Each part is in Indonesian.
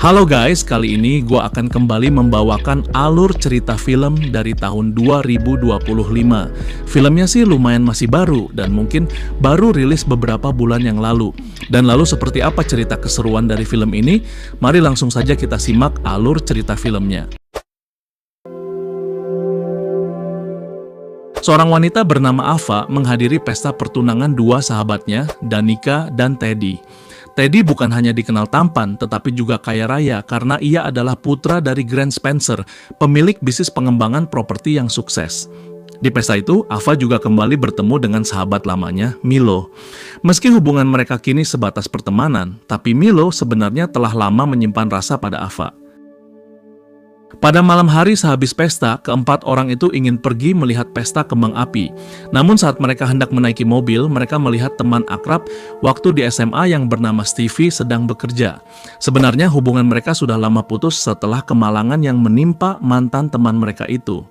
Halo guys, kali ini gue akan kembali membawakan alur cerita film dari tahun 2025. Filmnya sih lumayan masih baru dan mungkin baru rilis beberapa bulan yang lalu. Dan lalu seperti apa cerita keseruan dari film ini? Mari langsung saja kita simak alur cerita filmnya. Seorang wanita bernama Ava menghadiri pesta pertunangan dua sahabatnya, Danica dan Teddy. Teddy bukan hanya dikenal tampan, tetapi juga kaya raya karena ia adalah putra dari Grant Spencer, pemilik bisnis pengembangan properti yang sukses. Di pesta itu, Ava juga kembali bertemu dengan sahabat lamanya, Milo. Meski hubungan mereka kini sebatas pertemanan, tapi Milo sebenarnya telah lama menyimpan rasa pada Ava. Pada malam hari sehabis pesta, keempat orang itu ingin pergi melihat pesta kembang api. Namun saat mereka hendak menaiki mobil, mereka melihat teman akrab waktu di SMA yang bernama Stevie sedang bekerja. Sebenarnya hubungan mereka sudah lama putus setelah kemalangan yang menimpa mantan teman mereka itu.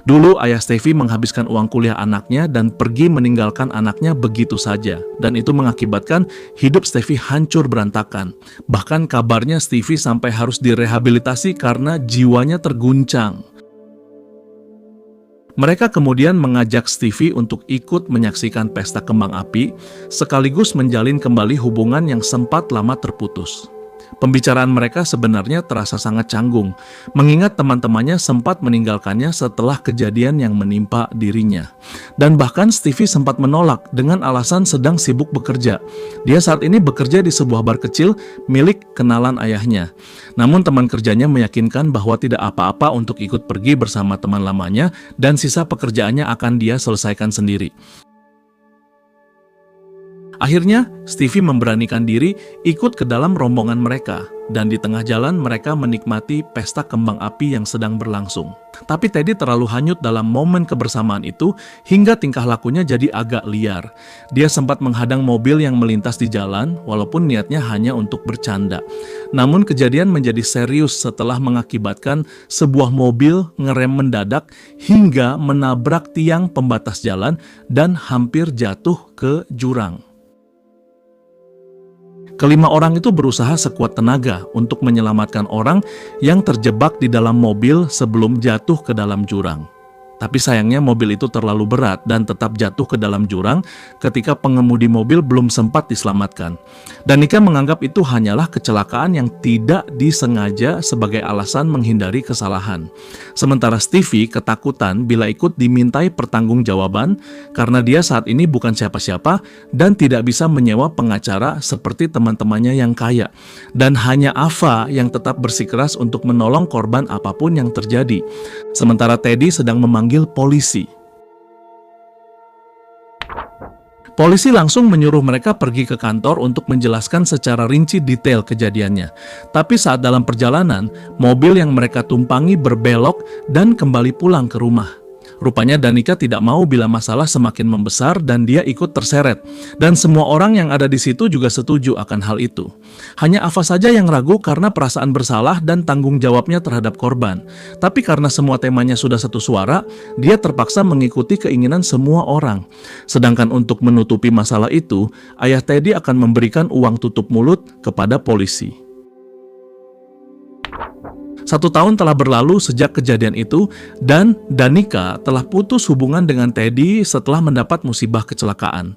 Dulu ayah Stevie menghabiskan uang kuliah anaknya dan pergi meninggalkan anaknya begitu saja. Dan itu mengakibatkan hidup Stevie hancur berantakan. Bahkan kabarnya Stevie sampai harus direhabilitasi karena jiwanya terguncang. Mereka kemudian mengajak Stevie untuk ikut menyaksikan pesta kembang api, sekaligus menjalin kembali hubungan yang sempat lama terputus. Pembicaraan mereka sebenarnya terasa sangat canggung, mengingat teman-temannya sempat meninggalkannya setelah kejadian yang menimpa dirinya. Dan bahkan Stevie sempat menolak dengan alasan sedang sibuk bekerja. Dia saat ini bekerja di sebuah bar kecil milik kenalan ayahnya. Namun teman kerjanya meyakinkan bahwa tidak apa-apa untuk ikut pergi bersama teman lamanya dan sisa pekerjaannya akan dia selesaikan sendiri. Akhirnya, Stevie memberanikan diri ikut ke dalam rombongan mereka, dan di tengah jalan mereka menikmati pesta kembang api yang sedang berlangsung. Tapi Teddy terlalu hanyut dalam momen kebersamaan itu hingga tingkah lakunya jadi agak liar. Dia sempat menghadang mobil yang melintas di jalan, walaupun niatnya hanya untuk bercanda. Namun kejadian menjadi serius setelah mengakibatkan sebuah mobil ngerem mendadak hingga menabrak tiang pembatas jalan dan hampir jatuh ke jurang. Kelima orang itu berusaha sekuat tenaga untuk menyelamatkan orang yang terjebak di dalam mobil sebelum jatuh ke dalam jurang. Tapi sayangnya mobil itu terlalu berat dan tetap jatuh ke dalam jurang ketika pengemudi mobil belum sempat diselamatkan. Danica menganggap itu hanyalah kecelakaan yang tidak disengaja sebagai alasan menghindari kesalahan. Sementara Stevie ketakutan bila ikut dimintai pertanggungjawaban karena dia saat ini bukan siapa-siapa dan tidak bisa menyewa pengacara seperti teman-temannya yang kaya. Dan hanya Ava yang tetap bersikeras untuk menolong korban apapun yang terjadi. Sementara Teddy sedang memanggil polisi. Polisi langsung menyuruh mereka pergi ke kantor untuk menjelaskan secara rinci detail kejadiannya. Tapi saat dalam perjalanan, mobil yang mereka tumpangi berbelok dan kembali pulang ke rumah. Rupanya Danica tidak mau bila masalah semakin membesar dan dia ikut terseret. Dan semua orang yang ada di situ juga setuju akan hal itu. Hanya Ava saja yang ragu karena perasaan bersalah dan tanggung jawabnya terhadap korban. Tapi karena semua temanya sudah satu suara, dia terpaksa mengikuti keinginan semua orang. Sedangkan untuk menutupi masalah itu, ayah Teddy akan memberikan uang tutup mulut kepada polisi. 1 tahun telah berlalu sejak kejadian itu dan Danica telah putus hubungan dengan Teddy setelah mendapat musibah kecelakaan.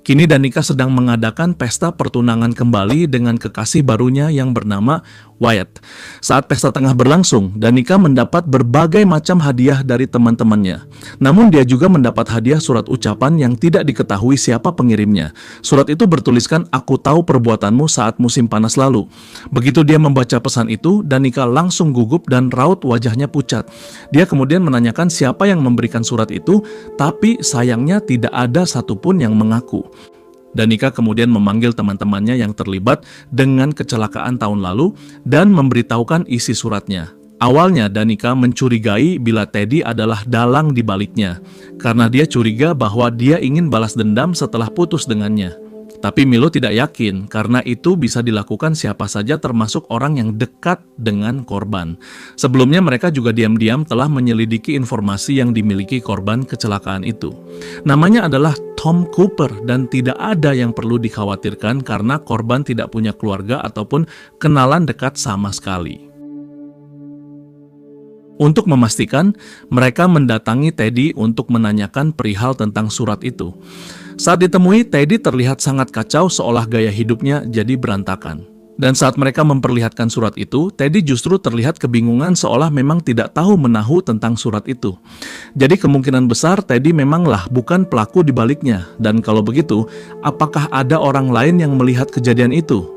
Kini Danica sedang mengadakan pesta pertunangan kembali dengan kekasih barunya yang bernama Wyatt. Saat pesta tengah berlangsung, Danica mendapat berbagai macam hadiah dari teman-temannya. Namun dia juga mendapat hadiah surat ucapan yang tidak diketahui siapa pengirimnya. Surat itu bertuliskan, "Aku tahu perbuatanmu saat musim panas lalu." Begitu dia membaca pesan itu, Danica langsung gugup dan raut wajahnya pucat. Dia kemudian menanyakan siapa yang memberikan surat itu, tapi sayangnya tidak ada satupun yang mengaku. Danica kemudian memanggil teman-temannya yang terlibat dengan kecelakaan tahun lalu dan memberitahukan isi suratnya. Awalnya Danica mencurigai bila Teddy adalah dalang di baliknya, karena dia curiga bahwa dia ingin balas dendam setelah putus dengannya. Tapi Milo tidak yakin karena itu bisa dilakukan siapa saja termasuk orang yang dekat dengan korban. Sebelumnya mereka juga diam-diam telah menyelidiki informasi yang dimiliki korban kecelakaan itu. Namanya adalah Tom Cooper dan tidak ada yang perlu dikhawatirkan karena korban tidak punya keluarga ataupun kenalan dekat sama sekali. Untuk memastikan, mereka mendatangi Teddy untuk menanyakan perihal tentang surat itu. Saat ditemui, Teddy terlihat sangat kacau seolah gaya hidupnya jadi berantakan. Dan saat mereka memperlihatkan surat itu, Teddy justru terlihat kebingungan seolah memang tidak tahu menahu tentang surat itu. Jadi kemungkinan besar Teddy memanglah bukan pelaku di baliknya. Dan kalau begitu, apakah ada orang lain yang melihat kejadian itu?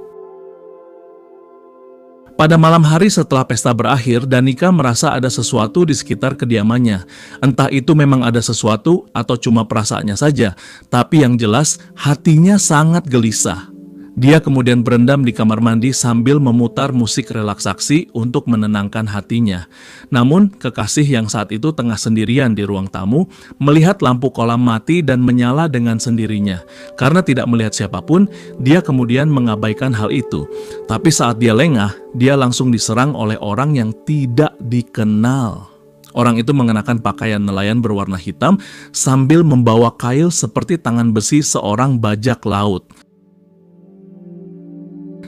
Pada malam hari setelah pesta berakhir, Danica merasa ada sesuatu di sekitar kediamannya. Entah itu memang ada sesuatu atau cuma perasaannya saja, tapi yang jelas hatinya sangat gelisah. Dia kemudian berendam di kamar mandi sambil memutar musik relaksasi untuk menenangkan hatinya. Namun, kekasih yang saat itu tengah sendirian di ruang tamu, melihat lampu kolam mati dan menyala dengan sendirinya. Karena tidak melihat siapapun, dia kemudian mengabaikan hal itu. Tapi saat dia lengah, dia langsung diserang oleh orang yang tidak dikenal. Orang itu mengenakan pakaian nelayan berwarna hitam sambil membawa kail seperti tangan besi seorang bajak laut.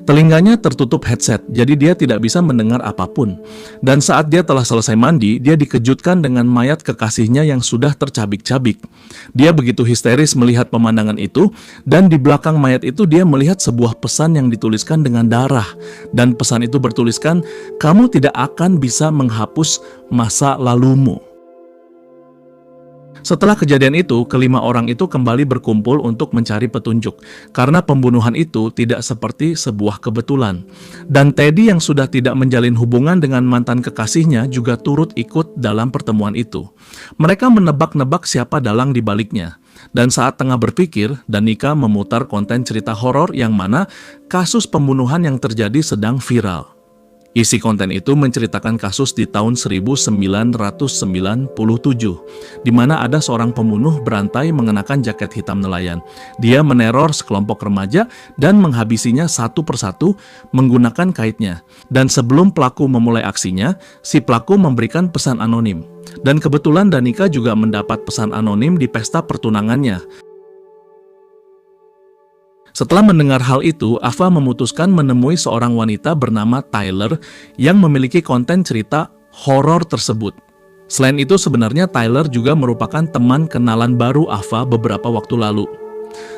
Telinganya tertutup headset, jadi dia tidak bisa mendengar apapun. Dan saat dia telah selesai mandi, dia dikejutkan dengan mayat kekasihnya yang sudah tercabik-cabik. Dia begitu histeris melihat pemandangan itu, dan di belakang mayat itu dia melihat sebuah pesan yang dituliskan dengan darah. Dan pesan itu bertuliskan, "Kamu tidak akan bisa menghapus masa lalumu." Setelah kejadian itu, kelima orang itu kembali berkumpul untuk mencari petunjuk, karena pembunuhan itu tidak seperti sebuah kebetulan. Dan Teddy yang sudah tidak menjalin hubungan dengan mantan kekasihnya juga turut ikut dalam pertemuan itu. Mereka menebak-nebak siapa dalang di baliknya. Dan saat tengah berpikir, Danica memutar konten cerita horor yang mana kasus pembunuhan yang terjadi sedang viral. Isi konten itu menceritakan kasus di tahun 1997, di mana ada seorang pembunuh berantai mengenakan jaket hitam nelayan. Dia meneror sekelompok remaja dan menghabisinya satu persatu menggunakan kaitnya. Dan sebelum pelaku memulai aksinya, si pelaku memberikan pesan anonim. Dan kebetulan Danica juga mendapat pesan anonim di pesta pertunangannya. Setelah mendengar hal itu, Ava memutuskan menemui seorang wanita bernama Tyler yang memiliki konten cerita horor tersebut. Selain itu, sebenarnya Tyler juga merupakan teman kenalan baru Ava beberapa waktu lalu.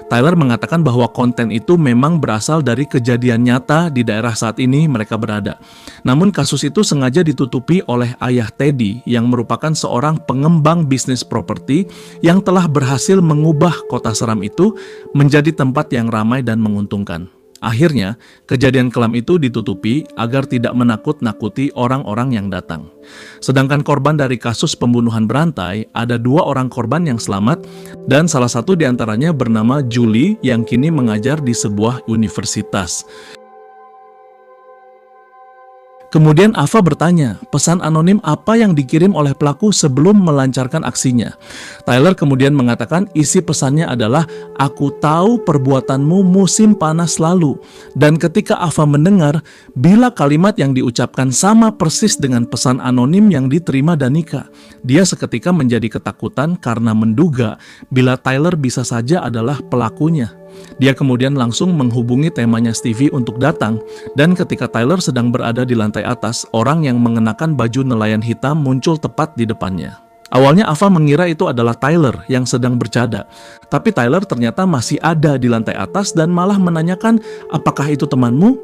Tyler mengatakan bahwa konten itu memang berasal dari kejadian nyata di daerah saat ini mereka berada. Namun kasus itu sengaja ditutupi oleh ayah Teddy yang merupakan seorang pengembang bisnis properti yang telah berhasil mengubah kota seram itu menjadi tempat yang ramai dan menguntungkan. Akhirnya, kejadian kelam itu ditutupi agar tidak menakut-nakuti orang-orang yang datang. Sedangkan korban dari kasus pembunuhan berantai, ada 2 orang korban yang selamat, dan salah satu diantaranya bernama Julie yang kini mengajar di sebuah universitas. Kemudian Ava bertanya, pesan anonim apa yang dikirim oleh pelaku sebelum melancarkan aksinya. Tyler kemudian mengatakan isi pesannya adalah, "Aku tahu perbuatanmu musim panas lalu." Dan ketika Ava mendengar, bila kalimat yang diucapkan sama persis dengan pesan anonim yang diterima Danica, dia seketika menjadi ketakutan karena menduga bila Tyler bisa saja adalah pelakunya. Dia kemudian langsung menghubungi temannya Stevie untuk datang, dan ketika Tyler sedang berada di lantai atas, orang yang mengenakan baju nelayan hitam muncul tepat di depannya. Awalnya Ava mengira itu adalah Tyler yang sedang bercanda, tapi Tyler ternyata masih ada di lantai atas dan malah menanyakan, "Apakah itu temanmu?"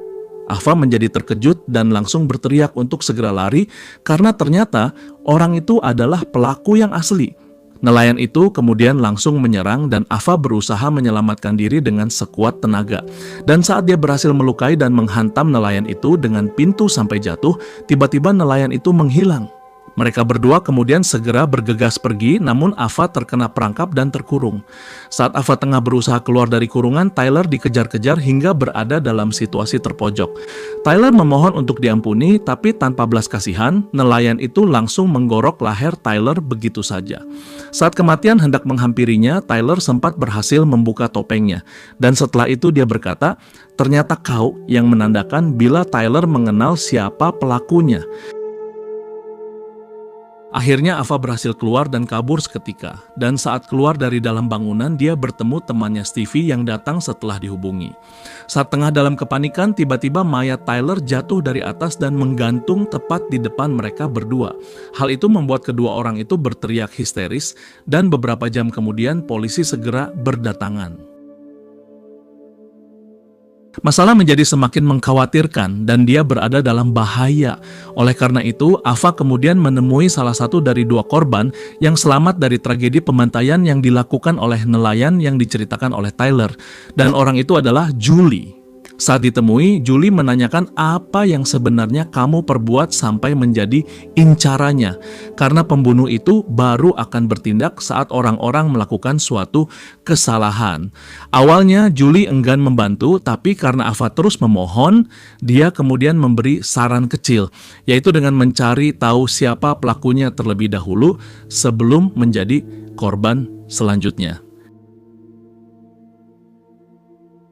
Ava menjadi terkejut dan langsung berteriak untuk segera lari karena ternyata orang itu adalah pelaku yang asli. Nelayan itu kemudian langsung menyerang dan Ava berusaha menyelamatkan diri dengan sekuat tenaga. Dan saat dia berhasil melukai dan menghantam nelayan itu dengan pintu sampai jatuh, tiba-tiba nelayan itu menghilang. Mereka berdua kemudian segera bergegas pergi, namun Ava terkena perangkap dan terkurung. Saat Ava tengah berusaha keluar dari kurungan, Tyler dikejar-kejar hingga berada dalam situasi terpojok. Tyler memohon untuk diampuni, tapi tanpa belas kasihan, nelayan itu langsung menggorok leher Tyler begitu saja. Saat kematian hendak menghampirinya, Tyler sempat berhasil membuka topengnya. Dan setelah itu dia berkata, "Ternyata kau," yang menandakan bila Tyler mengenal siapa pelakunya. Akhirnya Ava berhasil keluar dan kabur seketika. Dan saat keluar dari dalam bangunan, dia bertemu temannya Stevie yang datang setelah dihubungi. Saat tengah dalam kepanikan, tiba-tiba mayat Tyler jatuh dari atas dan menggantung tepat di depan mereka berdua. Hal itu membuat kedua orang itu berteriak histeris, dan beberapa jam kemudian polisi segera berdatangan. Masalah menjadi semakin mengkhawatirkan dan dia berada dalam bahaya. Oleh karena itu, Ava kemudian menemui salah satu dari dua korban yang selamat dari tragedi pembantaian yang dilakukan oleh nelayan yang diceritakan oleh Tyler. Dan orang itu adalah Julie. Saat ditemui, Julie menanyakan apa yang sebenarnya kamu perbuat sampai menjadi incarannya. Karena pembunuh itu baru akan bertindak saat orang-orang melakukan suatu kesalahan. Awalnya Julie enggan membantu, tapi karena Ava terus memohon, dia kemudian memberi saran kecil, yaitu dengan mencari tahu siapa pelakunya terlebih dahulu sebelum menjadi korban selanjutnya.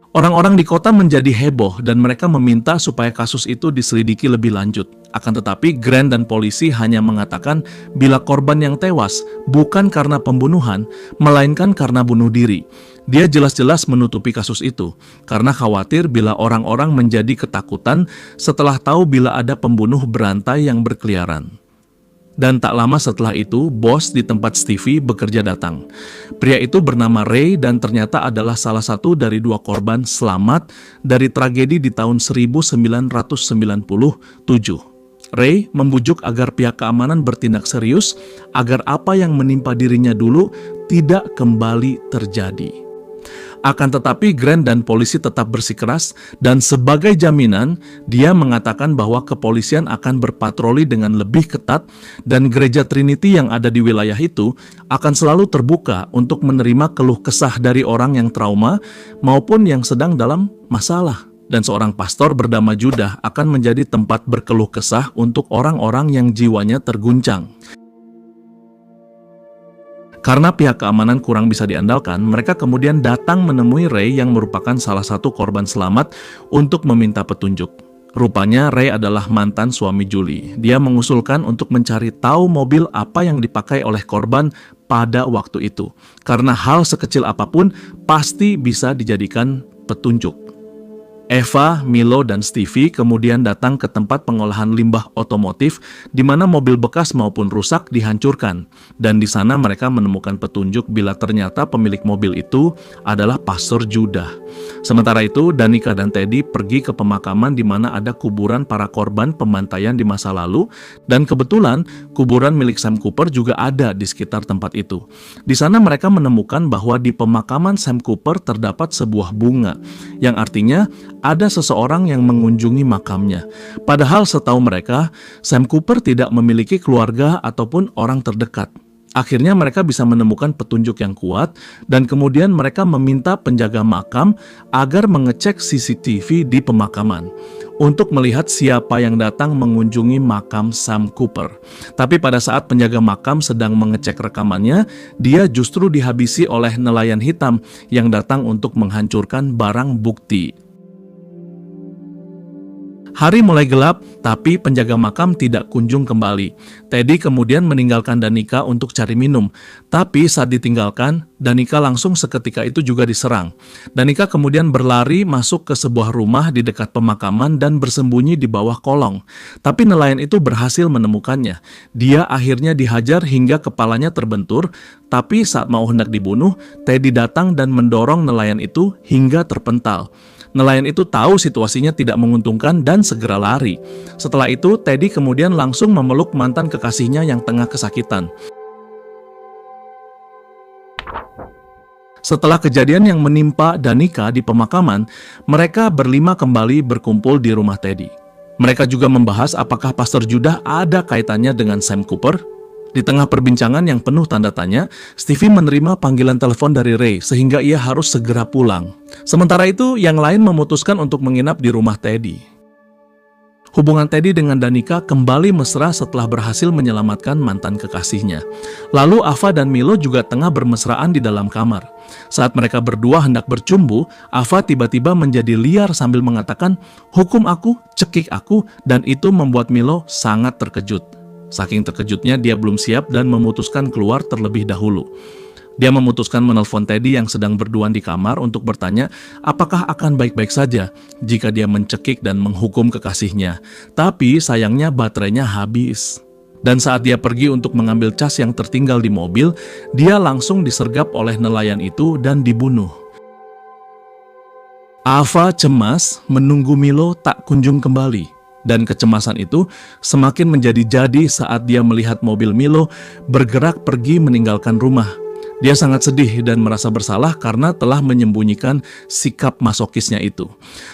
Orang-orang di kota menjadi heboh dan mereka meminta supaya kasus itu diselidiki lebih lanjut. Akan tetapi, Grant dan polisi hanya mengatakan bila korban yang tewas bukan karena pembunuhan, melainkan karena bunuh diri. Dia jelas-jelas menutupi kasus itu, karena khawatir bila orang-orang menjadi ketakutan setelah tahu bila ada pembunuh berantai yang berkeliaran. Dan tak lama setelah itu, bos di tempat Stevie bekerja datang. Pria itu bernama Ray dan ternyata adalah salah satu dari dua korban selamat dari tragedi di tahun 1997. Ray membujuk agar pihak keamanan bertindak serius agar apa yang menimpa dirinya dulu tidak kembali terjadi. Akan tetapi Grant dan polisi tetap bersikeras dan sebagai jaminan dia mengatakan bahwa kepolisian akan berpatroli dengan lebih ketat dan gereja Trinity yang ada di wilayah itu akan selalu terbuka untuk menerima keluh kesah dari orang yang trauma maupun yang sedang dalam masalah. Dan seorang pastor bernama Judah akan menjadi tempat berkeluh kesah untuk orang-orang yang jiwanya terguncang. Karena pihak keamanan kurang bisa diandalkan, mereka kemudian datang menemui Ray yang merupakan salah satu korban selamat untuk meminta petunjuk. Rupanya Ray adalah mantan suami Julie. Dia mengusulkan untuk mencari tahu mobil apa yang dipakai oleh korban pada waktu itu. Karena hal sekecil apapun pasti bisa dijadikan petunjuk. Eva, Milo, dan Stevie kemudian datang ke tempat pengolahan limbah otomotif di mana mobil bekas maupun rusak dihancurkan. Dan di sana mereka menemukan petunjuk bila ternyata pemilik mobil itu adalah Pastor Judah. Sementara itu, Danica dan Teddy pergi ke pemakaman di mana ada kuburan para korban pembantaian di masa lalu, dan kebetulan kuburan milik Sam Cooper juga ada di sekitar tempat itu. Di sana mereka menemukan bahwa di pemakaman Sam Cooper terdapat sebuah bunga, yang artinya ada seseorang yang mengunjungi makamnya. Padahal setahu mereka, Sam Cooper tidak memiliki keluarga ataupun orang terdekat. Akhirnya mereka bisa menemukan petunjuk yang kuat dan kemudian mereka meminta penjaga makam agar mengecek CCTV di pemakaman untuk melihat siapa yang datang mengunjungi makam Sam Cooper. Tapi pada saat penjaga makam sedang mengecek rekamannya, dia justru dihabisi oleh nelayan hitam yang datang untuk menghancurkan barang bukti. Hari mulai gelap, tapi penjaga makam tidak kunjung kembali. Teddy kemudian meninggalkan Danica untuk cari minum. Tapi saat ditinggalkan, Danica langsung seketika itu juga diserang. Danica kemudian berlari masuk ke sebuah rumah di dekat pemakaman dan bersembunyi di bawah kolong. Tapi nelayan itu berhasil menemukannya. Dia akhirnya dihajar hingga kepalanya terbentur, tapi saat mau hendak dibunuh, Teddy datang dan mendorong nelayan itu hingga terpental. Nelayan itu tahu situasinya tidak menguntungkan dan segera lari. Setelah itu, Teddy kemudian langsung memeluk mantan kekasihnya yang tengah kesakitan. Setelah kejadian yang menimpa Danica di pemakaman, mereka berlima kembali berkumpul di rumah Teddy. Mereka juga membahas apakah Pastor Judah ada kaitannya dengan Sam Cooper. Di tengah perbincangan yang penuh tanda tanya, Stevie menerima panggilan telepon dari Ray sehingga ia harus segera pulang. Sementara itu, yang lain memutuskan untuk menginap di rumah Teddy. Hubungan Teddy dengan Danica kembali mesra setelah berhasil menyelamatkan mantan kekasihnya. Lalu Ava dan Milo juga tengah bermesraan di dalam kamar. Saat mereka berdua hendak bercumbu, Ava tiba-tiba menjadi liar sambil mengatakan, "Hukum aku, cekik aku," dan itu membuat Milo sangat terkejut. Saking terkejutnya dia belum siap dan memutuskan keluar terlebih dahulu. Dia memutuskan menelpon Teddy yang sedang berduaan di kamar untuk bertanya apakah akan baik-baik saja jika dia mencekik dan menghukum kekasihnya. Tapi sayangnya baterainya habis. Dan saat dia pergi untuk mengambil cas yang tertinggal di mobil, dia langsung disergap oleh nelayan itu dan dibunuh. Ava cemas menunggu Milo tak kunjung kembali. Dan kecemasan itu semakin menjadi-jadi saat dia melihat mobil Milo bergerak pergi meninggalkan rumah. Dia sangat sedih dan merasa bersalah karena telah menyembunyikan sikap masokisnya itu.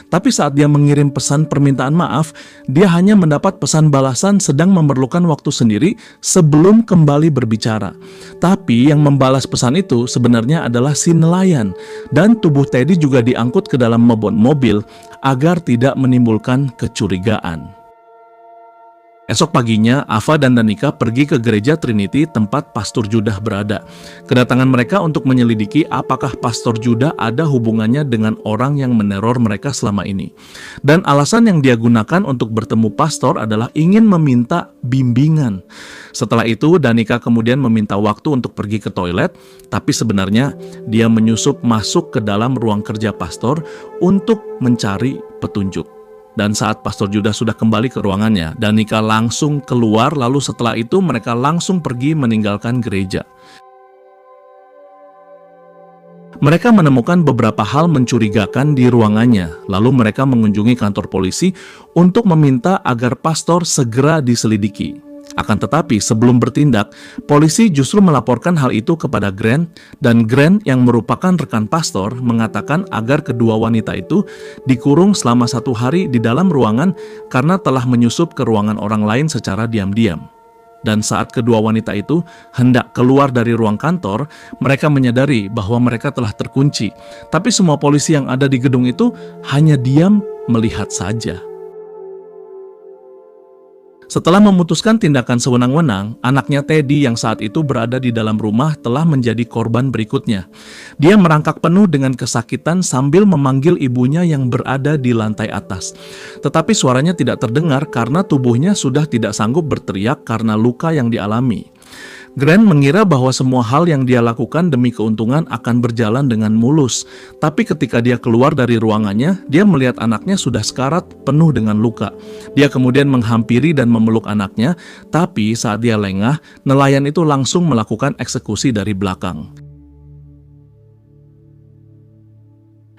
Tapi saat dia mengirim pesan permintaan maaf, dia hanya mendapat pesan balasan sedang memerlukan waktu sendiri sebelum kembali berbicara. Tapi yang membalas pesan itu sebenarnya adalah si nelayan. Dan tubuh Teddy juga diangkut ke dalam mobil agar tidak menimbulkan kecurigaan. Esok paginya, Ava dan Danica pergi ke gereja Trinity tempat Pastor Judah berada. Kedatangan mereka untuk menyelidiki apakah Pastor Judah ada hubungannya dengan orang yang meneror mereka selama ini. Dan alasan yang dia gunakan untuk bertemu pastor adalah ingin meminta bimbingan. Setelah itu, Danica kemudian meminta waktu untuk pergi ke toilet, tapi sebenarnya dia menyusup masuk ke dalam ruang kerja pastor untuk mencari petunjuk. Dan saat Pastor Judah sudah kembali ke ruangannya, Danica langsung keluar, lalu setelah itu mereka langsung pergi meninggalkan gereja. Mereka menemukan beberapa hal mencurigakan di ruangannya, lalu mereka mengunjungi kantor polisi untuk meminta agar pastor segera diselidiki. Akan tetapi sebelum bertindak, polisi justru melaporkan hal itu kepada Grant, dan Grant yang merupakan rekan pastor mengatakan agar kedua wanita itu dikurung selama 1 hari di dalam ruangan karena telah menyusup ke ruangan orang lain secara diam-diam. Dan saat kedua wanita itu hendak keluar dari ruang kantor, mereka menyadari bahwa mereka telah terkunci. Tapi semua polisi yang ada di gedung itu hanya diam melihat saja. Setelah memutuskan tindakan sewenang-wenang, anaknya Teddy yang saat itu berada di dalam rumah telah menjadi korban berikutnya. Dia merangkak penuh dengan kesakitan sambil memanggil ibunya yang berada di lantai atas. Tetapi suaranya tidak terdengar karena tubuhnya sudah tidak sanggup berteriak karena luka yang dialami. Grant mengira bahwa semua hal yang dia lakukan demi keuntungan akan berjalan dengan mulus. Tapi ketika dia keluar dari ruangannya, dia melihat anaknya sudah sekarat penuh dengan luka. Dia kemudian menghampiri dan memeluk anaknya, tapi saat dia lengah, nelayan itu langsung melakukan eksekusi dari belakang.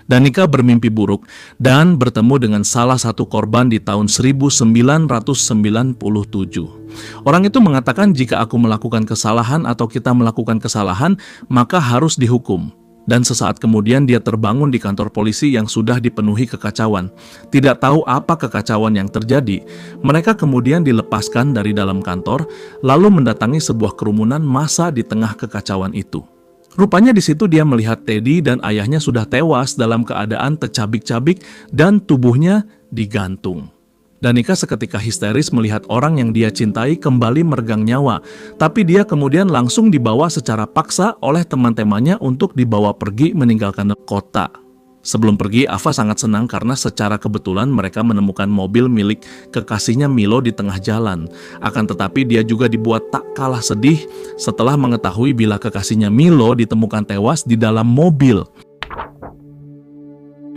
Danica bermimpi buruk dan bertemu dengan salah satu korban di tahun 1997. Orang itu mengatakan jika aku melakukan kesalahan atau kita melakukan kesalahan, maka harus dihukum. Dan sesaat kemudian dia terbangun di kantor polisi yang sudah dipenuhi kekacauan. Tidak tahu apa kekacauan yang terjadi, mereka kemudian dilepaskan dari dalam kantor, lalu mendatangi sebuah kerumunan massa di tengah kekacauan itu. Rupanya di situ dia melihat Teddy dan ayahnya sudah tewas dalam keadaan tercabik-cabik dan tubuhnya digantung. Danica seketika histeris melihat orang yang dia cintai kembali meregang nyawa, tapi dia kemudian langsung dibawa secara paksa oleh teman-temannya untuk dibawa pergi meninggalkan kota. Sebelum pergi, Ava sangat senang karena secara kebetulan mereka menemukan mobil milik kekasihnya Milo di tengah jalan. Akan tetapi dia juga dibuat tak kalah sedih setelah mengetahui bila kekasihnya Milo ditemukan tewas di dalam mobil.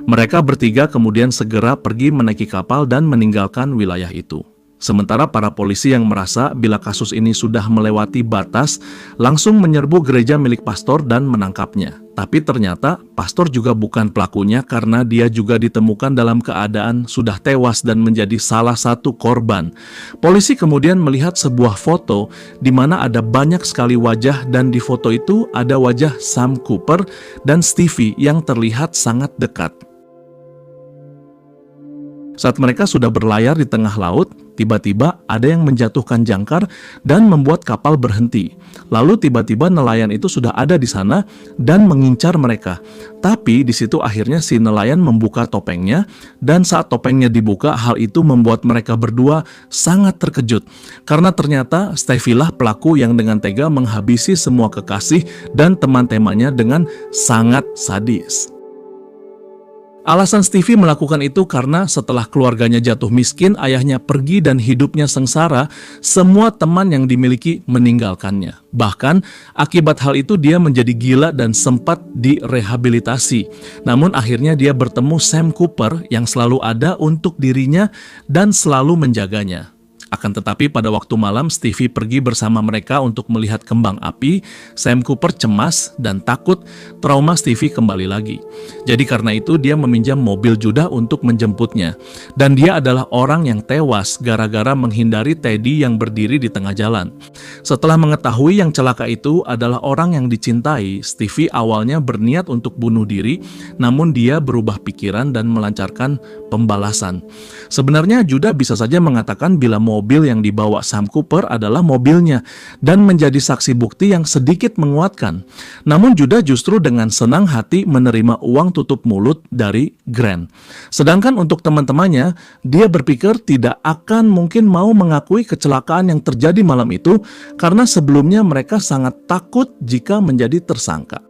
Mereka bertiga kemudian segera pergi menaiki kapal dan meninggalkan wilayah itu. Sementara para polisi yang merasa bila kasus ini sudah melewati batas, langsung menyerbu gereja milik pastor dan menangkapnya. Tapi ternyata pastor juga bukan pelakunya karena dia juga ditemukan dalam keadaan sudah tewas dan menjadi salah satu korban. Polisi kemudian melihat sebuah foto di mana ada banyak sekali wajah dan di foto itu ada wajah Sam Cooper dan Stevie yang terlihat sangat dekat. Saat mereka sudah berlayar di tengah laut, tiba-tiba ada yang menjatuhkan jangkar dan membuat kapal berhenti. Lalu tiba-tiba nelayan itu sudah ada di sana dan mengincar mereka. Tapi di situ akhirnya si nelayan membuka topengnya, dan saat topengnya dibuka, hal itu membuat mereka berdua sangat terkejut. Karena ternyata Stevie lah pelaku yang dengan tega menghabisi semua kekasih dan teman-temannya dengan sangat sadis. Alasan Stevie melakukan itu karena setelah keluarganya jatuh miskin, ayahnya pergi dan hidupnya sengsara, semua teman yang dimiliki meninggalkannya. Bahkan, akibat hal itu dia menjadi gila dan sempat direhabilitasi. Namun akhirnya dia bertemu Sam Cooper yang selalu ada untuk dirinya dan selalu menjaganya. Akan tetapi pada waktu malam Stevie pergi bersama mereka untuk melihat kembang api. Sam Cooper cemas dan takut trauma Stevie kembali lagi. Jadi karena itu dia meminjam mobil Judah untuk menjemputnya. Dan dia adalah orang yang tewas gara-gara menghindari Teddy yang berdiri di tengah jalan. Setelah mengetahui yang celaka itu adalah orang yang dicintai, Stevie awalnya berniat untuk bunuh diri, namun dia berubah pikiran dan melancarkan pembalasan. Sebenarnya Judah bisa saja mengatakan bila mobil yang dibawa Sam Cooper adalah mobilnya dan menjadi saksi bukti yang sedikit menguatkan. Namun Judah justru dengan senang hati menerima uang tutup mulut dari Grant. Sedangkan untuk teman-temannya, dia berpikir tidak akan mungkin mau mengakui kecelakaan yang terjadi malam itu karena sebelumnya mereka sangat takut jika menjadi tersangka.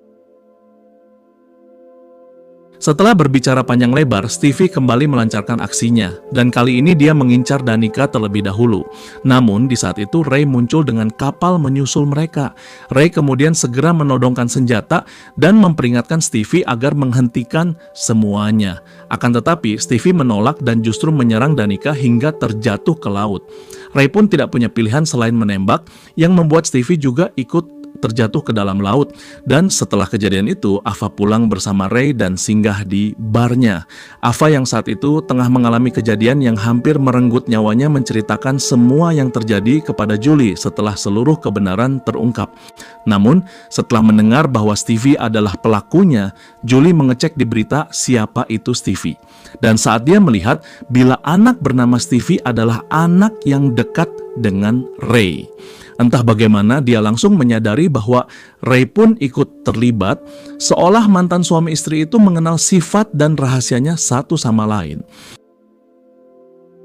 Setelah berbicara panjang lebar, Stevie kembali melancarkan aksinya, dan kali ini dia mengincar Danica terlebih dahulu. Namun di saat itu Ray muncul dengan kapal menyusul mereka. Ray kemudian segera menodongkan senjata dan memperingatkan Stevie agar menghentikan semuanya. Akan tetapi Stevie menolak dan justru menyerang Danica hingga terjatuh ke laut. Ray pun tidak punya pilihan selain menembak, yang membuat Stevie juga ikut terjatuh ke dalam laut. Dan setelah kejadian itu, Ava pulang bersama Ray dan singgah di barnya. Ava yang saat itu tengah mengalami kejadian yang hampir merenggut nyawanya menceritakan semua yang terjadi kepada Julie setelah seluruh kebenaran terungkap. Namun, setelah mendengar bahwa Stevie adalah pelakunya, Julie mengecek di berita siapa itu Stevie. Dan saat dia melihat bila anak bernama Stevie adalah anak yang dekat dengan Ray, entah bagaimana dia langsung menyadari bahwa Ray pun ikut terlibat, seolah mantan suami istri itu mengenal sifat dan rahasianya satu sama lain.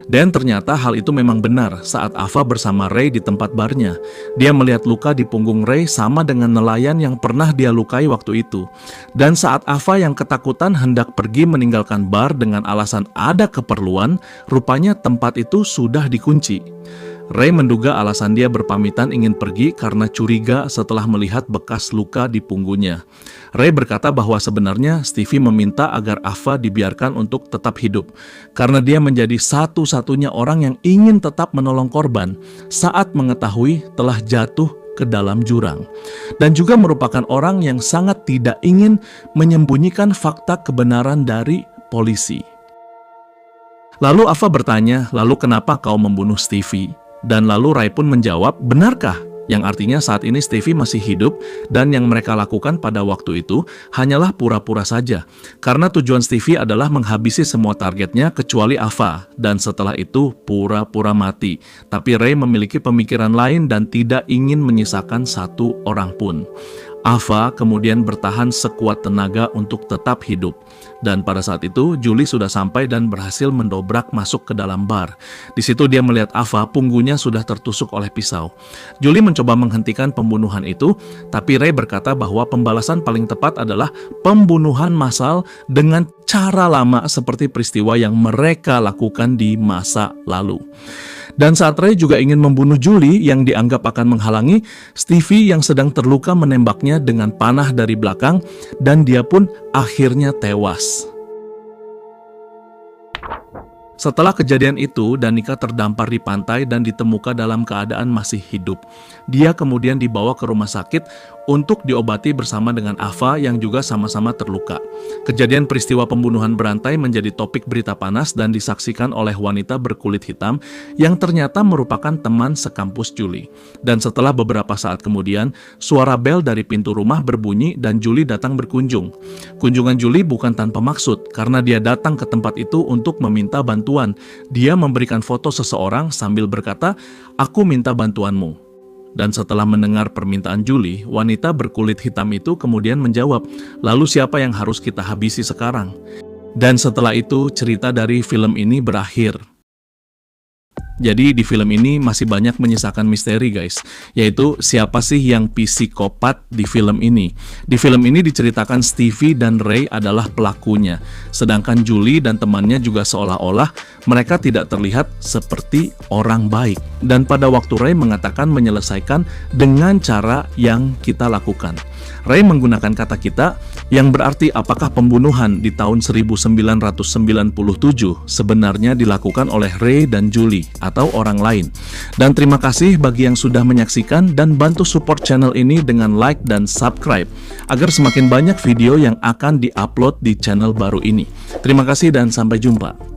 Dan ternyata hal itu memang benar saat Ava bersama Ray di tempat barnya. Dia melihat luka di punggung Ray sama dengan nelayan yang pernah dia lukai waktu itu. Dan saat Ava yang ketakutan hendak pergi meninggalkan bar dengan alasan ada keperluan, rupanya tempat itu sudah dikunci. Ray menduga alasan dia berpamitan ingin pergi karena curiga setelah melihat bekas luka di punggungnya. Ray berkata bahwa sebenarnya Stevie meminta agar Ava dibiarkan untuk tetap hidup, karena dia menjadi satu-satunya orang yang ingin tetap menolong korban saat mengetahui telah jatuh ke dalam jurang. Dan juga merupakan orang yang sangat tidak ingin menyembunyikan fakta kebenaran dari polisi. Lalu Ava bertanya, lalu kenapa kau membunuh Stevie? Dan lalu Ray pun menjawab, benarkah? Yang artinya saat ini Stevie masih hidup dan yang mereka lakukan pada waktu itu hanyalah pura-pura saja. Karena tujuan Stevie adalah menghabisi semua targetnya kecuali Ava, dan setelah itu pura-pura mati. Tapi Ray memiliki pemikiran lain dan tidak ingin menyisakan satu orang pun. Ava kemudian bertahan sekuat tenaga untuk tetap hidup. Dan pada saat itu, Julie sudah sampai dan berhasil mendobrak masuk ke dalam bar. Di situ dia melihat Ava, punggungnya sudah tertusuk oleh pisau. Julie mencoba menghentikan pembunuhan itu, tapi Ray berkata bahwa pembalasan paling tepat adalah pembunuhan massal dengan cara lama seperti peristiwa yang mereka lakukan di masa lalu. Dan saat Ray juga ingin membunuh Julie yang dianggap akan menghalangi, Stevie yang sedang terluka menembaknya dengan panah dari belakang dan dia pun akhirnya tewas. Setelah kejadian itu, Danica terdampar di pantai dan ditemukan dalam keadaan masih hidup. Dia kemudian dibawa ke rumah sakit untuk diobati bersama dengan Ava yang juga sama-sama terluka. Kejadian peristiwa pembunuhan berantai menjadi topik berita panas dan disaksikan oleh wanita berkulit hitam yang ternyata merupakan teman sekampus Julie. Dan setelah beberapa saat kemudian, suara bel dari pintu rumah berbunyi dan Julie datang berkunjung. Kunjungan Julie bukan tanpa maksud, karena dia datang ke tempat itu untuk meminta bantuan. Dia memberikan foto seseorang sambil berkata, "Aku minta bantuanmu." Dan setelah mendengar permintaan Julie, wanita berkulit hitam itu kemudian menjawab, "Lalu siapa yang harus kita habisi sekarang?" Dan setelah itu cerita dari film ini berakhir. Jadi di film ini masih banyak menyisakan misteri guys, yaitu siapa sih yang psikopat di film ini. Di film ini diceritakan Stevie dan Ray adalah pelakunya, sedangkan Julie dan temannya juga seolah-olah mereka tidak terlihat seperti orang baik. Dan pada waktu Ray mengatakan menyelesaikan dengan cara yang kita lakukan. Ray menggunakan kata kita yang berarti apakah pembunuhan di tahun 1997 sebenarnya dilakukan oleh Ray dan Julie atau orang lain. Dan terima kasih bagi yang sudah menyaksikan dan bantu support channel ini dengan like dan subscribe agar semakin banyak video yang akan diupload di channel baru ini. Terima kasih dan sampai jumpa.